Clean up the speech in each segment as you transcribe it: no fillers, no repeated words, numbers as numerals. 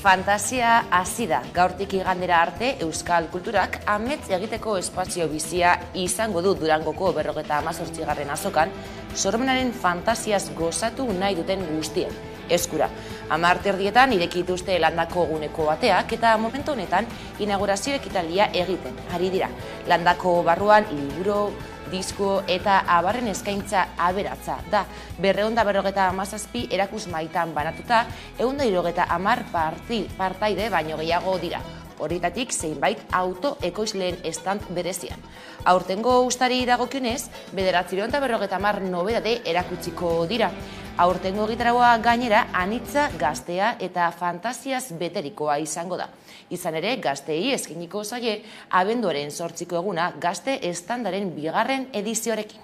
Fantasia hasi da, gaurtik igandera arte Euskal Kulturak amets egiteko espazio bizia izango du Durangoko 58. azokan, sormenaren fantasiaz gozatu nahi duten guztien eskura. 10:00 ireki dituzte Landako guneko ateak eta momentu honetan inaugurazio ekitaldia egiten ari dira. Landako barruan liburu, disko eta abarren eskaintza aberatza da. 257 erakusmaitan banatuta, 170 partaide baino gehiago dira. Horietatik zeinbait autoekoizleen stand berezian. Aurtengo ustari dagokionez, 950 nobedade erakutsiko dira. Aurtengo egitaraua gainera anitza, gaztea eta fantasiaz beterikoa izango da. Izan ere, gazteei eskainiko zaie abenduaren 8. eguna gazte estandaren 2. edizioarekin.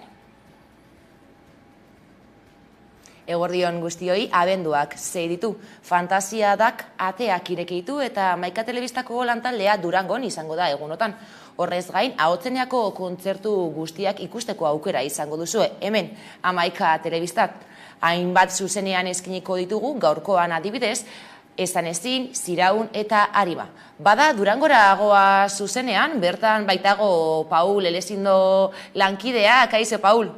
Eguerdion guztioi, abenduak 6 ditu. Fantasiadak ateak irekitu eta Maika Telebistako lantaldea Durangon izango da egunotan. Horrez gain, ahotseneako kontzertu guztiak ikusteko aukera izango duzue. Hemen, Maika Telebistat. Hainbat zuzenean eskiniko ditugu, gaurkoan adibidez, Esan ezin, Ziraun eta Arima. Bada Durangora goa zuzenean, bertan baitago Paul Elezindo lankidea, kaixo Paul.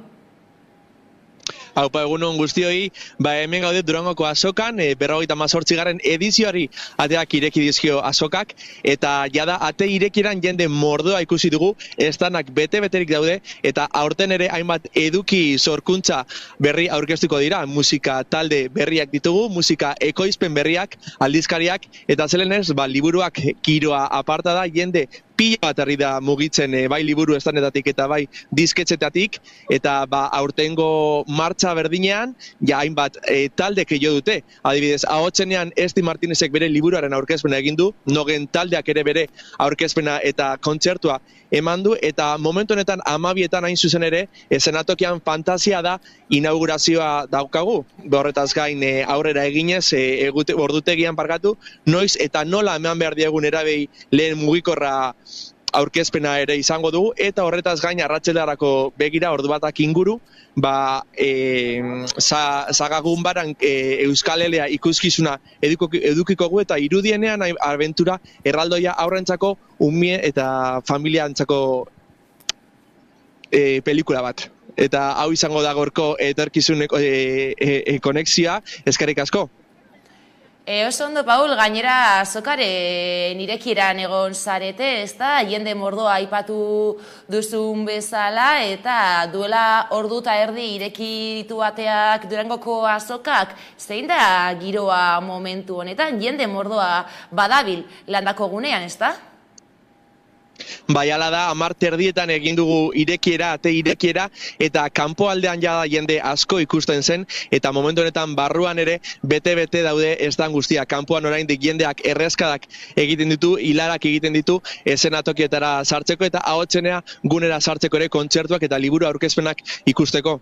Haupa egunon guztioi, hemen gaude Durangoko azokan, 58. edizioari ateak ireki dizkio azokak, eta jada ate irekiran jende mordoa ikusi dugu, estanak bete-beterik daude, eta aurten ere hainbat eduki sorkuntza berri aurkeztuko dira, musika talde berriak ditugu, musika ekoizpen berriak, aldizkariak, eta zelenez, liburuak giroa aparta da, jende pila bat herri da mugitzen bai liburu estanetatik eta bai disketxetatik, eta aurtengo martxa berdinean, hainbat taldek jo dute. Adibidez, ahotsenean Esti Martinezek bere liburuaren aurkezpena egin du, Nogen taldeak ere bere aurkezpena eta kontzertua eman du, eta momentu honetan 12 hain zuzen ere, eszenatokian fantasia da inaugurazioa daukagu. Horretaz gain aurrera eginez, ordutegian parkatu, noiz eta nola eman behar diegun erabei lehen mugikorra aurkezpena ere izango dugu, eta horretaz gain arratsalderako begira ordu batak inguru, Zagagun baran Euskal Elea ikuskizuna edukiko gu, eta irudienean abentura erraldoia aurrentzako, umie eta familiantzako pelikula bat. Eta hau izango da gorko etorkizuneko konexioa, eskerrik asko. Oso ondo, Paul, gainera azokaren irekieran egon zarete, ezta? Jende mordoa aipatu duzun bezala, eta duela ordu eta erdi ireki ditu ateak Durangoko azokak, zein da giroa momentu honetan? Jende mordoa badabil Landako gunean, ezta? Hala da, 10:00 egin dugu ate irekiera, eta kanpoaldean jada jende asko ikusten zen, eta momentu honetan barruan ere bete-bete daude estan guztia. Kanpoan oraindik jendeak errezkadak egiten ditu, hilarak egiten ditu, eszenatokietara sartzeko, eta ahotsenea gunera sartzeko ere kontzertuak eta liburu aurkezpenak ikusteko.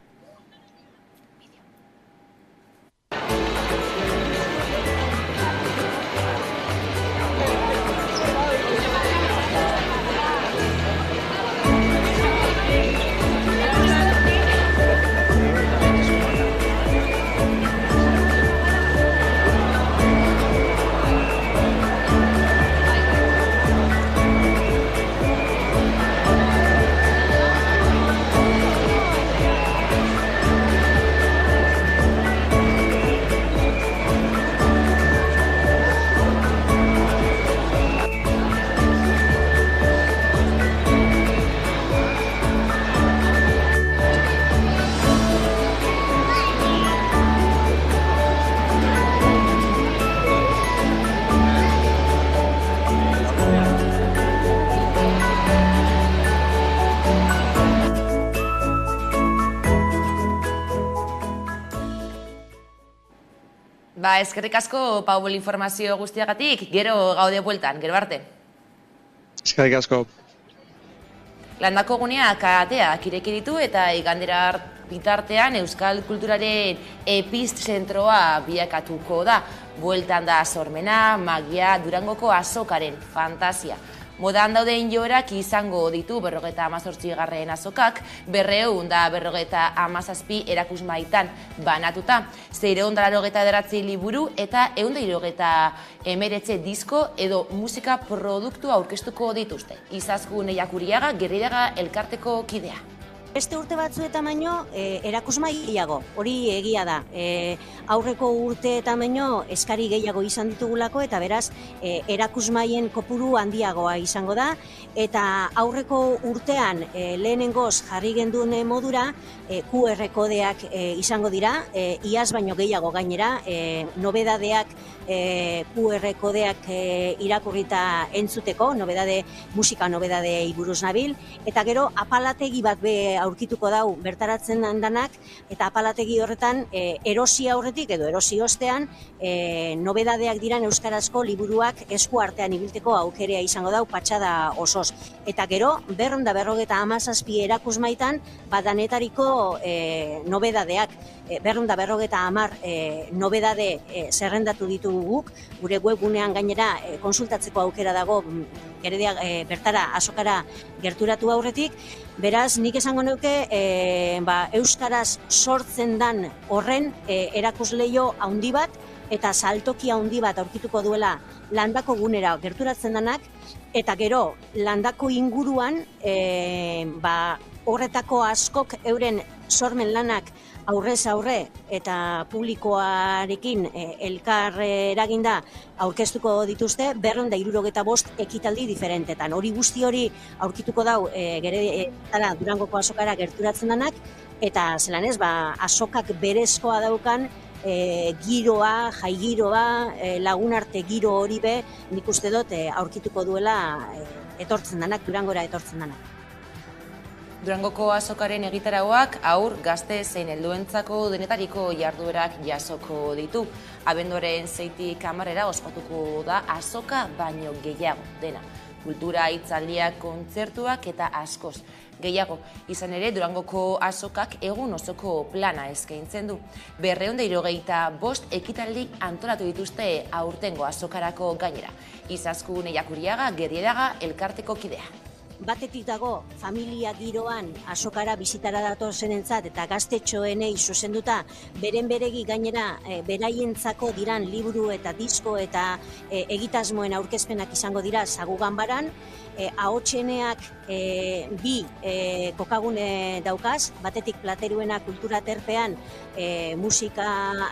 Eskerrik asko, Paul, informazio guztiagatik, gero gaude bueltan, gero arte. Eskerrik asko. Landako guneak ateak ireki ditu eta igandera bitartean Euskal Kulturaren epizentroa bilakatuko da. Bueltan da sormena, magia, Durangoko azokaren fantasia. Modan dauden joerak izango ditu 58. azokak, 257 erakusmaitan banatuta, 489 liburu eta 179 disko edo musika produktu aurkeztuko dituzte. Izaskun Eiakuriaga, Gerridaga elkarteko kidea. Beste urte batzuetan baino erakusmai gehiago, hori egia da. Aurreko urteetan baino eskari gehiago izan ditugulako eta beraz erakusmaien kopuru handiagoa izango da. Eta aurreko urtean lehenengoz jarri genduen modura QR kodeak izango dira, iaz baino gehiago gainera, nobedadeak QR kodeak irakurrita entzuteko, musika nobedadei buruz nabil, eta gero apalategi bat aurkituko dau bertaratzen handanak, eta apalategi horretan erosi aurretik edo erosi ostean nobedadeak diran euskarazko liburuak esku artean ibilteko aukerea izango dau patxada osoz. Eta gero 257 erakusmaitan badanetariko nobedadeak, 250 nobedade zerrendatu ditugu guk, gure webgunean gainera konsultatzeko aukera dago bertara azokara gerturatu aurretik. Beraz, nik esango neuke euskaraz sortzen dan horren erakusleio handi bat eta saltoki handi bat aurkituko duela Landako gunera gerturatzen danak, eta gero Landako inguruan horretako askok euren sormen lanak aurrez aurre eta publikoarekin elkar eraginda aurkeztuko dituzte 275 ekitaldi diferentetan. Hori guzti hori aurkituko dau Durangoko azokara gerturatzen danak, eta zelan ez, azokak berezkoa daukan giroa, jai giroa, lagunarte giro hori be, nik uste dut aurkituko duela etortzen danak, Durangora etortzen danak. Durangoko azokaren egitarauak aur, gazte zein helduentzako denetariko jarduerak jasoko ditu. Abenduaren 6 kamarera ospatuko da azoka baino gehiago dena. Kultura, hitzaldiak, kontzertuak eta askoz gehiago. Izan ere, Durangoko azokak egun osoko plana eskaintzen du. 275 ekitaldi antolatu dituzte aurtengo azokarako gainera. Izaskun Eiakuriaga, Gerridaga elkarteko kidea. Batetik dago familia giroan azokara bizitara datozenentzat eta gaztetxoenei zuzenduta beren beregi gainera beraientzako diran liburu eta disko eta egitasmoen aurkezpenak izango dira Sagu Ganbaran. Ahotseneak bi kokagune daukaz, batetik Plateruena kultura terpean musika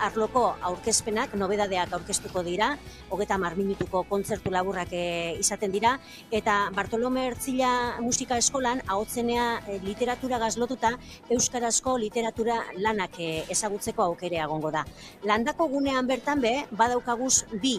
arloko aurkezpenak, nobedadeak aurkeztuko dira, 30 minutuko kontzertu laburrak izaten dira, eta Bartolome Ertzila musika eskolan ahotsenea literatura gazlotuta euskarazko literatura lanak ezagutzeko aukerea egongo da. Landako gunean bertan badaukaguz bi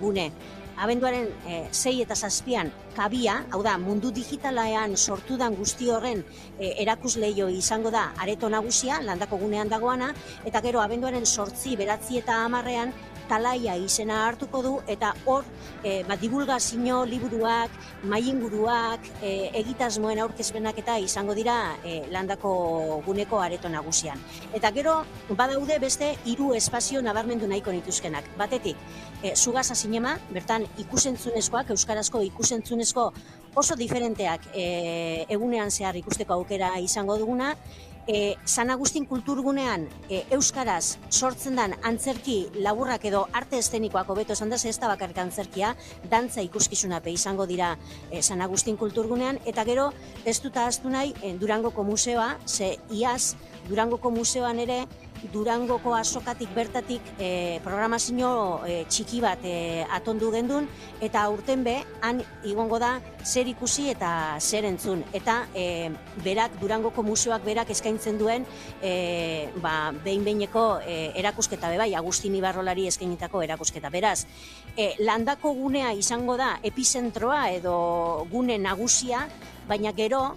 gune. Abenduaren 6 eta 7 kabia, hau da, mundu digitalean sortudan guzti horren erakusleio izango da areto nagusia, Landako gunean dagoana, eta gero abenduaren 8, 9 eta 10 Talaia izena hartuko du, eta hor divulgazio liburuak, maiinguruak, egitasmoen aurkezpenak eta izango dira Landako guneko areto nagusian. Eta gero badaude beste 3 espazio nabarmendu nahiko nituzkenak. Batetik, Zugasa Zinema, bertan ikusentzunezkoak, euskarazko ikusentzunezko oso diferenteak egunean zehar ikusteko aukera izango duguna. San Agustin kulturgunean euskaraz sortzen den antzerki laburrak edo arte eszenikoak hobeto esan da, ez da bakarrik antzerkia, dantza ikuskizunape izango dira San Agustin kulturgunean, eta gero ez dut ahaztu nahi Durangoko museoa, ze iaz Durangoko museoan ere Durangoko azokatik bertatik programazio txiki bat atondu gendun, eta aurten han igongo da zer ikusi eta zer entzun. Eta berak, Durangoko museoak berak eskaintzen duen behin-behineko erakusketa bai, Agustin Ibarrolari eskainitako erakusketa. Beraz, Landako gunea izango da epizentroa edo gune nagusia, baina gero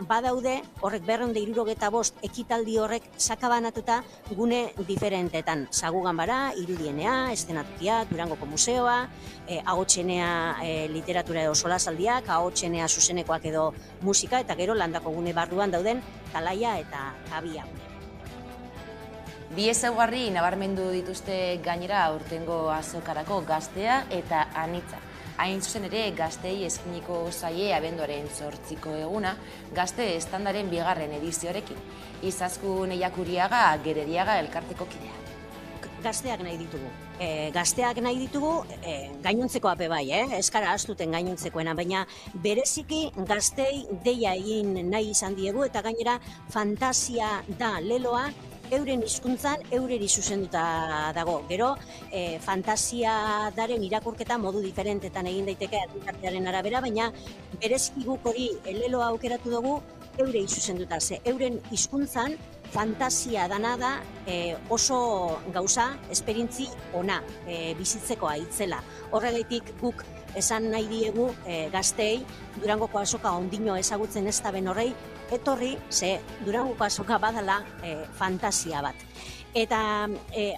badaude horrek 275 ekitaldi horrek sakabanatuta gune diferentetan. Sagu Ganbara, Irudienea, Eszenatokia, Durangoko museoa, ahotsenea literatura edo solasaldiak, ahotsenea zuzenekoak edo musika, eta gero Landako gune barruan dauden Talaia eta Kabia. Bi ezaugarri nabarmendu dituzte gainera aurtengo azokarako, gaztea eta anitza. Hain zuzen ere, gaztei eskiniko zaie abenduaren 8ko eguna, gazte estandaren 2. edizioarekin. Izaskun Eiakuriaga, Gerediaga elkarteko kidea. Gazteak nahi ditugu. Gazteak nahi ditugu, gainontzeko ape bai, eskara astuten gainontzekoena, baina bereziki gaztei deia egin nahi izan diegu, eta gainera fantasia da leloa, euren hizkuntzan eureri zuzenduta dago. Gero, fantasia daren irakurketa modu diferentetan egin daiteke argitartearen arabera, baina bereziki guk hori leloa aukeratu dugu eurei zuzenduta. Ze euren hizkuntzan fantasia dana da oso gauza, esperintzi ona, bizitzekoa itzela. Horregaitik guk esan nahi diegu gazteei Durangoko azoka ondino ezagutzen ez da ben horrei, etorri, ze Durangoko azoka badala fantasia bat. Eta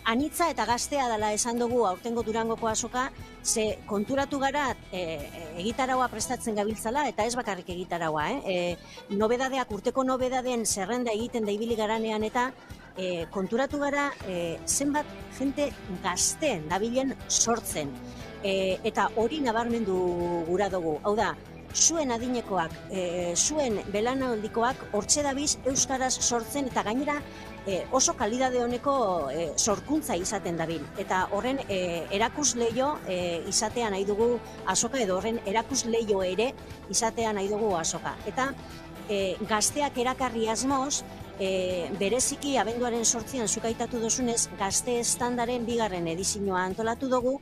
anitza eta gaztea dela esan dugu aurtengo Durangoko azoka, ze konturatu gara egitaraua prestatzen gabiltzala, eta ez bakarrik egitaraua, nobedadeak, urteko nobedadeen zerrenda egiten da ibili garanean, eta konturatu gara zenbat jente gazte dabilen sortzen. Eta hori nabarmendu gura dugu. Hau da, zuen adinekoak, zuen belaunaldikoak hortxe dabiz euskaraz sortzen, eta gainera oso kalidade honeko sorkuntza izaten dabil. Eta horren erakusleio izatea nahi dugu azoka, edo horren erakusleio ere izatea nahi dugu azoka. Eta gazteak erakarri asmoz, bereziki abenduaren 8an zuk aitatu dozunez, gazte estandaren 2. edizioa antolatu dugu,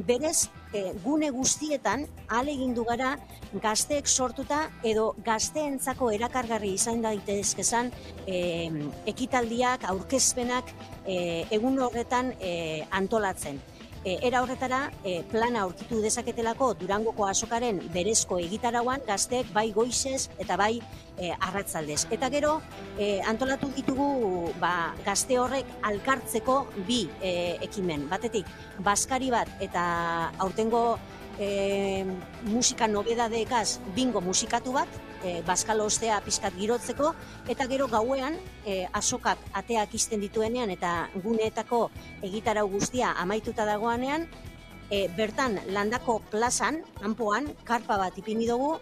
berez gune guztietan ahalegindu gara gazteek sortuta edo gazteentzako erakargarri izan daitezkezan ekitaldiak, aurkezpenak egun horretan antolatzen. Era horretara, plana aurkitu dezaketelako Durangoko azokaren berezko egitarauan gazteek bai goizez eta bai arratzaldez. Eta gero, antolatu ditugu gazte horrek alkartzeko 2 ekimen. Batetik, bazkari bat eta aurtengo musika nobedadeekaz bingo musikatu bat, bazkalo ostea pizkat girotzeko, eta gero gauean azokak ateak izten dituenean eta guneetako egitarau guztia amaituta dagoanean, bertan Landako plazan, kanpoan, karpa bat ipini dugu,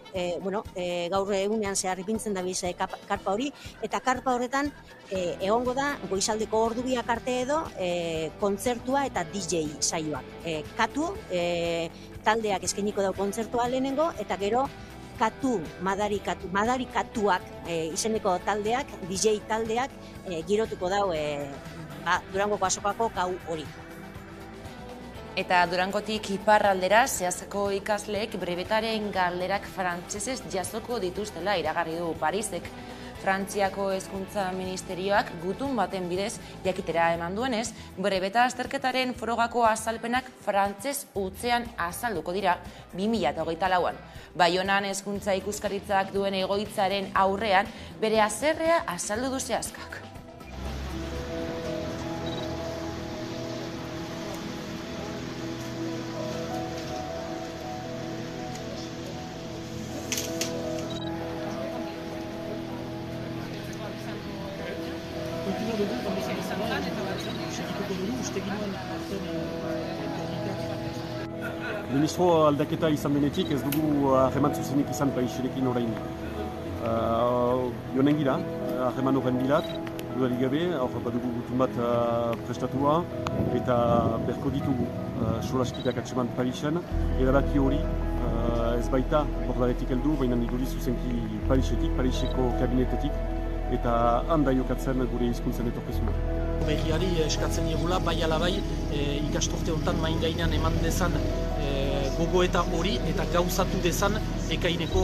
gaur egunean zehar ipintzen da bize karpa hori, eta karpa horretan egongo da goizaldeko ordubiak arte edo kontzertua eta DJ saioak. Katu, taldeak eskainiko dau kontzertua lehenengo, eta gero madarikatuak izeneko taldeak, DJ taldeak girotuko dau Durangoko azokako gau hori. Eta Durangotik iparraldera zehazeko ikasleek brebetaren galderak frantsesez jasoko dituztela iragarri du Parisek. Frantziako hezkuntza ministerioak gutun baten bidez jakitera eman duenez, brebeta azterketaren frogako azalpenak frantses hutsean azalduko dira 2024an. Baionan hezkuntza ikuskaritzak duen egoitzaren aurrean bere haserrea azaldu du zehazkak. Ministro aldaketa izan denetik ez dugu harreman zuzenik izan Pariserekin orain. Joanen gira, harreman horren bilat, dudarik gabe, hor badugu gutun bat prestatua, eta berko ditugu solaskideak atseman Parisen, erabaki hori ez baita bordaretik heldu, baina niduri zuzenki Parisetik, Pariseko kabinetetik, eta handa jokatzen gure hizkuntzen etorkizuna. Berriari eskatzen egula, bai alabai ikasturte honetan main gainean eman dezan gogoeta hori eta gauzatu dezan ekaineko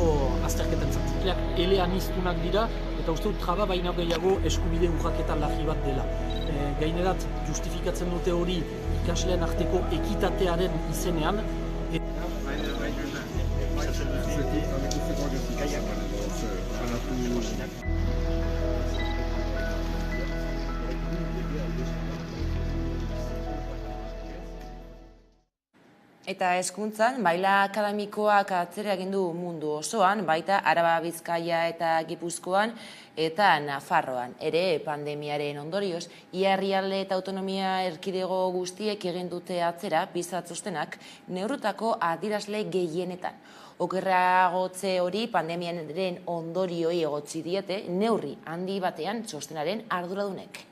azterketen zat. Elean iztunak dira eta uste dut traba baina gehiago eskubide urraketa larri bat dela. Gainerat justifikatzen dute hori ikasleen arteko ekitatearen izenean. Eta hezkuntzan, baila akademikoak atzera egin du mundu osoan, baita Araba, Bizkaia eta Gipuzkoan eta Nafarroan. Ere pandemiaren ondorioz, ia herrialde eta autonomia erkidego guztiek egin dute atzera bizatzostenak neurrutako adierazle gehienetan. Okerragotze hori pandemiaren ondorioi egotzi diete neurri handi batean txostenaren arduradunek.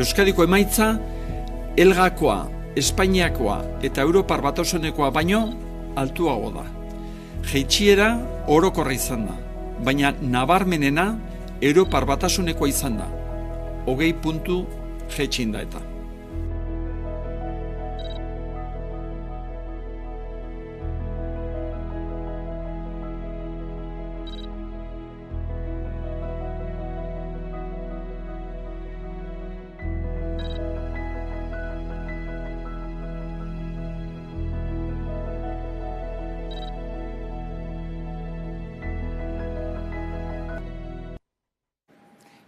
Euskadiko emaitza, Elgakoa, Espainiakoa eta Europar Batasunekoa baino altuago da. Jaitsiera orokorra izan da, baina nabarmenena Europar Batasunekoa izan da. 20 puntu jaitsin da eta.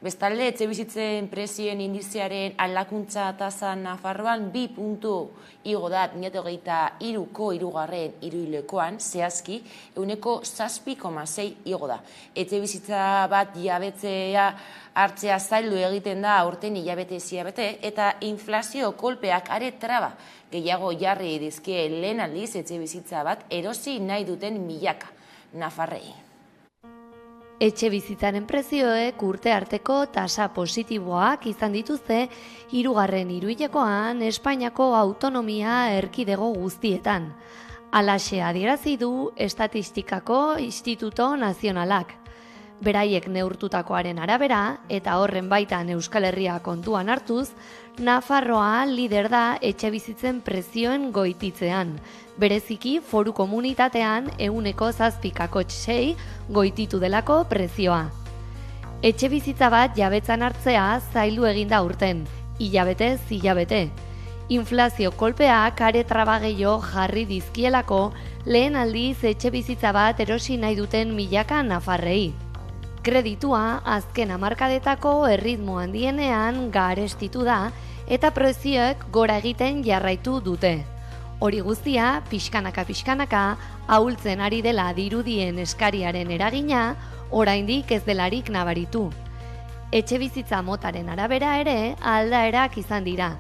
Bestalde, etxebizitzen prezioen indizearen aldakuntza tasa Nafarroan 2 puntu igo da 2023ko hirugarren hiruhilekoan, zehazki 7,6 igo da. Etxebizitza bat jabetzea hartzea zaildu egiten da aurten hilabete eta inflazio kolpeak are traba gehiago jarri dizkie lehen aldiz etxebizitza bat erosi nahi duten milaka nafarrei. Etxebizitzaren prezioek urte arteko tasa positiboak izan dituzte hirugarren hiruhilekoan Espainiako autonomia erkidego guztietan. Halaxe adierazi du Estatistikako Instituto Nazionalak. Beraiek neurtutakoaren arabera eta horren baitan Euskal Herria kontuan hartuz, Nafarroa lider da etxebizitzen prezioen goititzean. Bereziki foru komunitatean 7,6 goititu delako prezioa. Etxebizitza bat jabetzan hartzea zaildu eginda urten, hilabetez hilabete. Inflazio kolpeak are traba gehiago jarri dizkielako lehen aldiz etxebizitza bat erosi nahi duten milaka nafarrei. Kreditua azken hamarkadetako erritmo handienean garestitu da eta prezioek gora egiten jarraitu dute. Hori guztia, pixkanaka, ahultzen ari dela dirudien eskariaren eragina, oraindik ez delarik nabaritu. Etxebizitza motaren arabera ere aldaerak izan dira.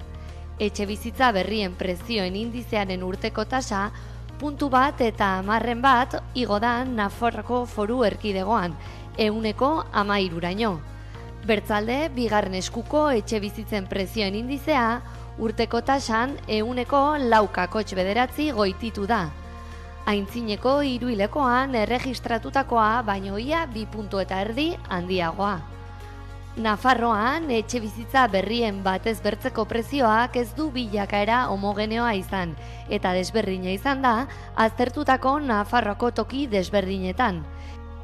Etxebizitza berrien prezioen indizearen urteko tasa, 1 eta 10 igo da Nafarroko foru erkidegoan, 13%. Bertzalde, bigarren eskuko etxebizitzen prezioen indizea, urteko tasan 4,9 goititu da. Aintzineko hiruhilekoan erregistratutakoa baino ia 2,5 puntu handiagoa. Nafarroan etxebizitza berrien batez bertzeko prezioak ez du bilakaera homogeneoa izan, eta desberdina izan da aztertutako Nafarroako toki desberdinetan.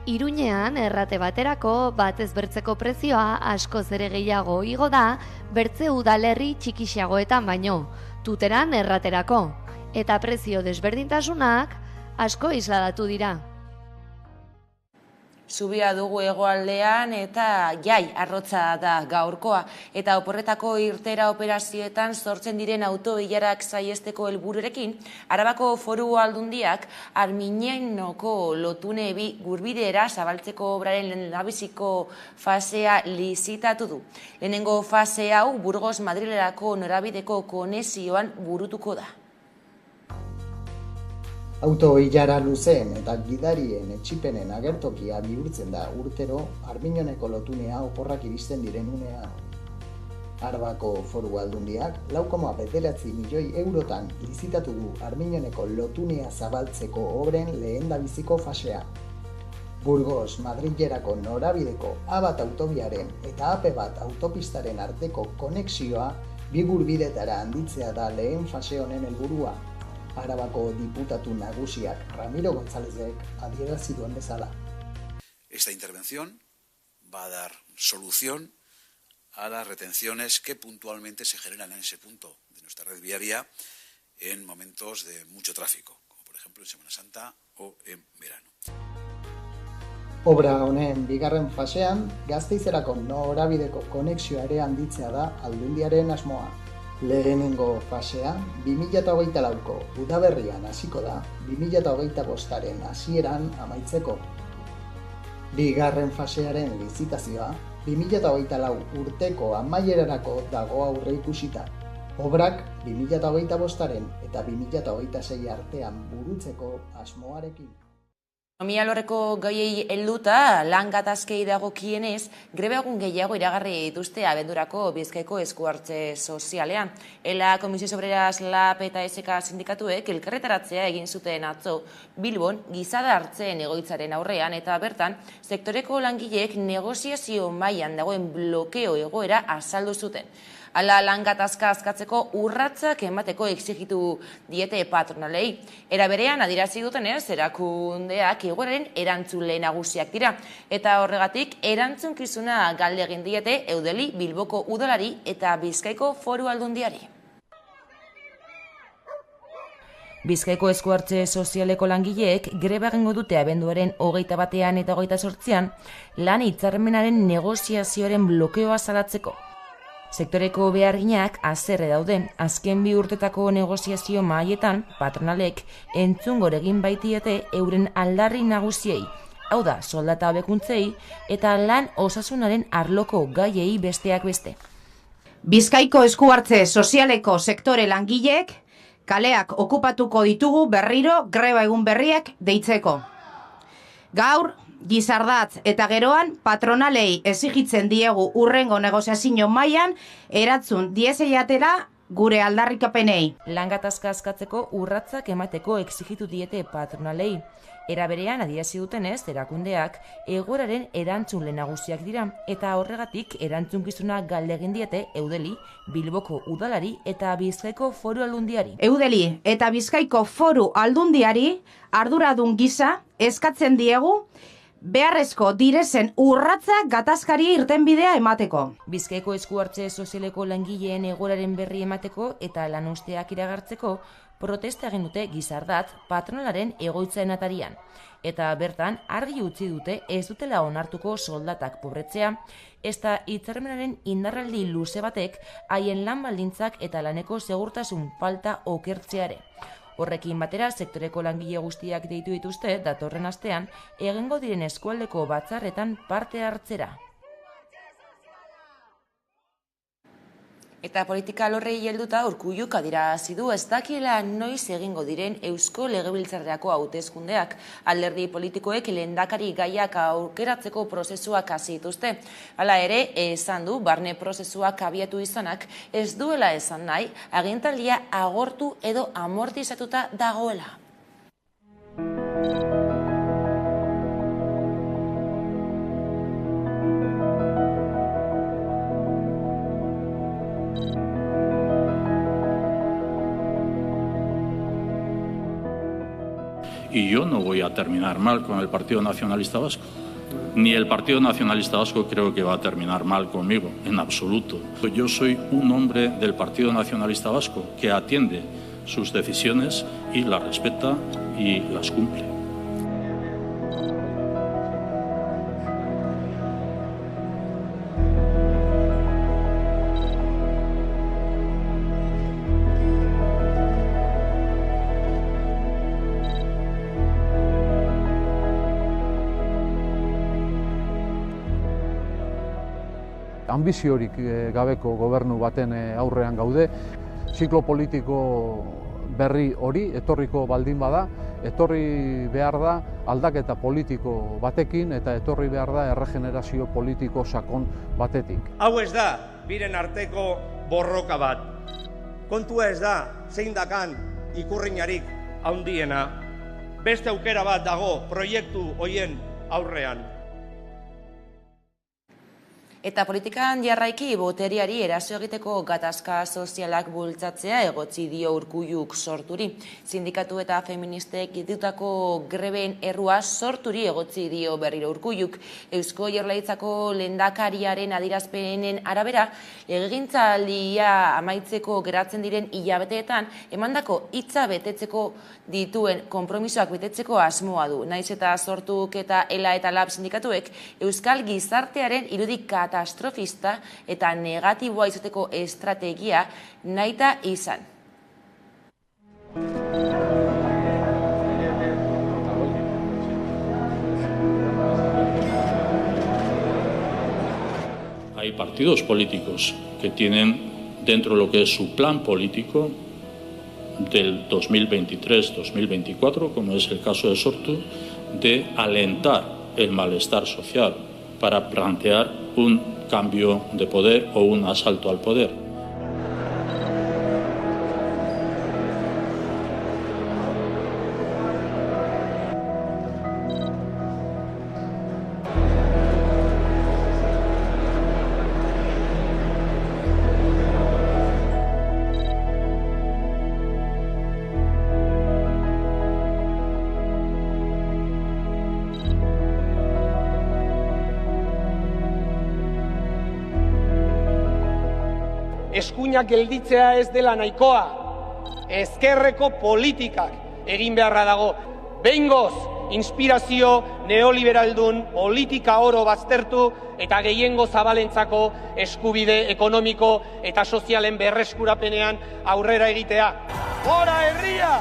Iruñean errate baterako batez bertzeko prezioa askoz ere gehiago igo da bertze udalerri txikiagoetan baino, Tuteran erraterako, eta prezio desberdintasunak asko isladatu dira. Zubia dugu hegoaldean eta jai arrotza da gaurkoa. Eta oporretako irtera operazioetan sortzen diren autoilarak saihesteko helbururekin, Arabako Foru Aldundiak Arminenoko lotune gurbidera zabaltzeko obraren lehendabiziko fasea lizitatu du. Lehenengo fase hau Burgos Madrilerako norabideko konexioan burutuko da. Autoilara luzeen eta gidarien etxipenen agertokia bihurtzen da urtero Arminioneko lotunea oporrak iristen diren unean. Arabako Foru Aldundiak 4,9 milioi eurotan lizitatu du Arminioneko lotunea zabaltzeko obren lehendabiziko fasea. Burgos Madrilerako norabideko A1 autobiaren eta AP1 autopistaren arteko konexioa bi gurbidetara handitzea da lehen fase honen helburua. Arabako diputatu nagusiak Ramiro Gonzálezek adierazi duen bezala. Esta intervención va a dar solución a las retenciones que puntualmente se generan en ese punto de nuestra red viaria en momentos de mucho tráfico, como por ejemplo en Semana Santa o en verano. Obra honen bigarren fasean, Gasteizerako norabideko konexioa ere handitzea da Aldundiaren asmoa. Lehenengo fasea 2024ko udaberrian hasiko da 2025aren hasieran amaitzeko. Bigarren fasearen lizitazioa 2024 urteko amaierarako dago aurreikusita. Obrak 2025aren eta 2026 artean burutzeko asmoarekin. Ekonomia alorreko gaiei helduta, lan gatazkei dagokienez, greba egun gehiago iragarri dituzte abendurako Bizkaiko eskuhartze sozialean. ELA, Komisiones Obreras, LAB eta SK sindikatuek elkarretaratzea egin zuten atzo Bilbon gizada hartzeen egoitzaren aurrean eta bertan sektoreko langileek negoziazio mailan dagoen blokeo egoera azaldu zuten. Hala lan gatazka askatzeko urratsak emateko exigitu diete patronalei. Era berean adierazi dutenez, erakundeak egoeraren erantzule nagusiak dira. Eta horregatik erantzunkizuna galde egin diete Eudeli, Bilboko udalari eta Bizkaiko Foru Aldundiari. Bizkaiko eskuhartze sozialeko langileek greba egingo dute abenduaren 21 eta 28 lan hitzarmenaren negoziazioaren blokeoa salatzeko. Sektoreko beharginak haserre daude, azken 2 urtetako negoziazio mahaietan patronalek entzungor egin baitiete euren aldarri nagusiei, hau da soldata hobekuntzei eta lan osasunaren arloko gaiei besteak beste. Bizkaiko eskuhartze sozialeko sektore langileek kaleak okupatuko ditugu berriro greba egun berriak deitzeko. Gaur, gizardatz eta geroan patronalei exigitzen diegu urrengo negoziazio mailan eratzun diezeiatera gure aldarrikapenei. Lan gatazka askatzeko urratsak emateko exigitu diete patronalei. Era berean adierazi dutenez, erakundeak egoeraren erantzule nagusiak dira eta horregatik erantzunkizuna galde egin diete Eudeli, Bilboko udalari eta Bizkaiko Foru Aldundiari. Eudeli eta Bizkaiko Foru Aldundiari arduradun gisa eskatzen diegu beharrezko direzen urratza gatazkari irtenbidea emateko. Bizkaiko eskuhartze sozialeko langileen egoeraren berri emateko eta lanuzteak iragartzeko protesta egin dute gizardat patronalaren egoitzaren atarian. Eta bertan argi utzi dute ez dutela onartuko soldatak pobretzea, ezta hitzarmenaren indarraldi luze batek haien lan baldintzak eta laneko segurtasun falta okertzeare. Horrekin batera, sektoreko langile guztiak deitu dituzte datorren astean egingo diren eskualdeko batzarretan parte hartzera. Eta politika alorrei helduta Urkulluk adierazi du ez dakiela noiz egingo diren Eusko Legebiltzarrerako hauteskundeak. Alderdi politikoek lehendakari gaiak aukeratzeko prozesuak hasi dituzte. Hala ere, esan du barne prozesuak abiatu izanak ez duela esan nahi agintaldia agortu edo amortizatuta dagoela. Y yo no voy a terminar mal con el Partido Nacionalista Vasco. Ni el Partido Nacionalista Vasco creo que va a terminar mal conmigo, en absoluto. Yo soy un hombre del Partido Nacionalista Vasco que atiende sus decisiones y las respeta y las cumple. Ambiziorik gabeko gobernu baten aurrean gaude. Ziklo politiko berri hori etorriko baldin bada, etorri behar da aldaketa politiko batekin eta etorri behar da erregenerazio politiko sakon batetik. Hau ez da biren arteko borroka bat. Kontua ez da, zein dakan ikurrinarik handiena. Beste aukera bat dago proiektu hoien aurrean. Eta politikan jarraiki boteriari eraso egiteko gatazka sozialak bultzatzea egotzi dio Urkulluk Sorturi. Sindikatu eta feministek ditutako greben errua Sorturi egotzi dio berriro Urkulluk. Eusko Jaurlaritzako lehendakariaren adierazpenen arabera, legegintzaldia amaitzeko geratzen diren hilabeteetan emandako hitza betetzeko dituen konpromisoak betetzeko asmoa du. Naiz eta Sortuk eta ELA eta LAB sindikatuek euskal gizartearen irudik katastrofista eta negatiboa izateko estrategia nahita izan. Hay partidos políticos que tienen dentro de lo que es su plan político del 2023-2024, como es el caso de Sortu, de alentar el malestar social para plantear un cambio de poder o un asalto al poder. Eskuinak gelditzea ez dela nahikoa, ezkerreko politikak egin beharra dago. Behingoz, inspirazio neoliberaldun politika oro baztertu eta gehiengo zabalentzako eskubide ekonomiko eta sozialen berreskurapenean aurrera egitea. Gora herria!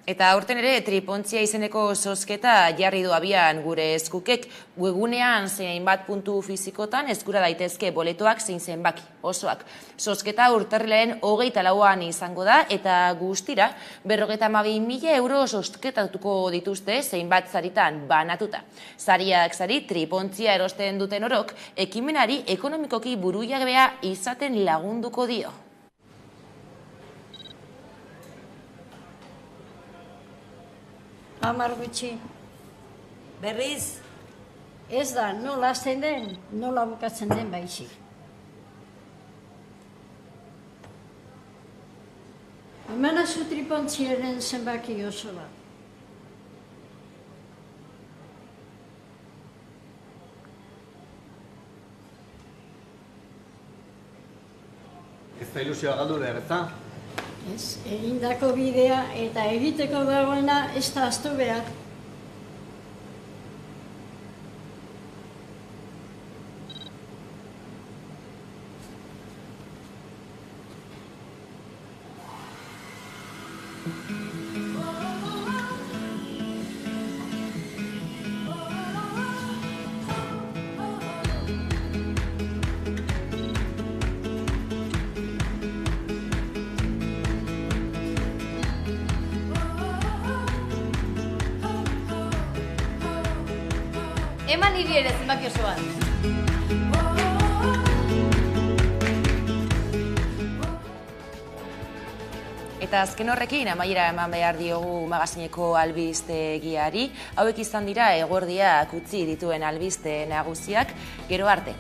Eta aurten ere tripontzia izeneko zozketa jarri du abian gure eskukek. Webgunean zein bat puntu fizikotan eskura daitezke boletoak zein zenbaki osoak. Zozketa urtarrilaren 24an izango da eta guztira 52.000 euro zozketatuko dituzte zein bat saritan banatuta. Sariak sari tripontzia erosten duten orok ekimenari ekonomikoki burujabea izaten lagunduko dio. Hamar gutxi. Berriz? Ez da, nola hasten den, nola bukatzen den baizik. Emanazu tripontziaren zenbaki oso bat. Ez da ilusioa galdu behar, ez da? Ez, egindako bidea eta egiteko dagoena ez da ahaztu behar. Eman niri ere zenbaki oso bat. Eta azken horrekin amaiera eman behar diogu magazineko albistegiari. Hauek izan dira eguerdiak utzi dituen albiste nagusiak. Gero arte.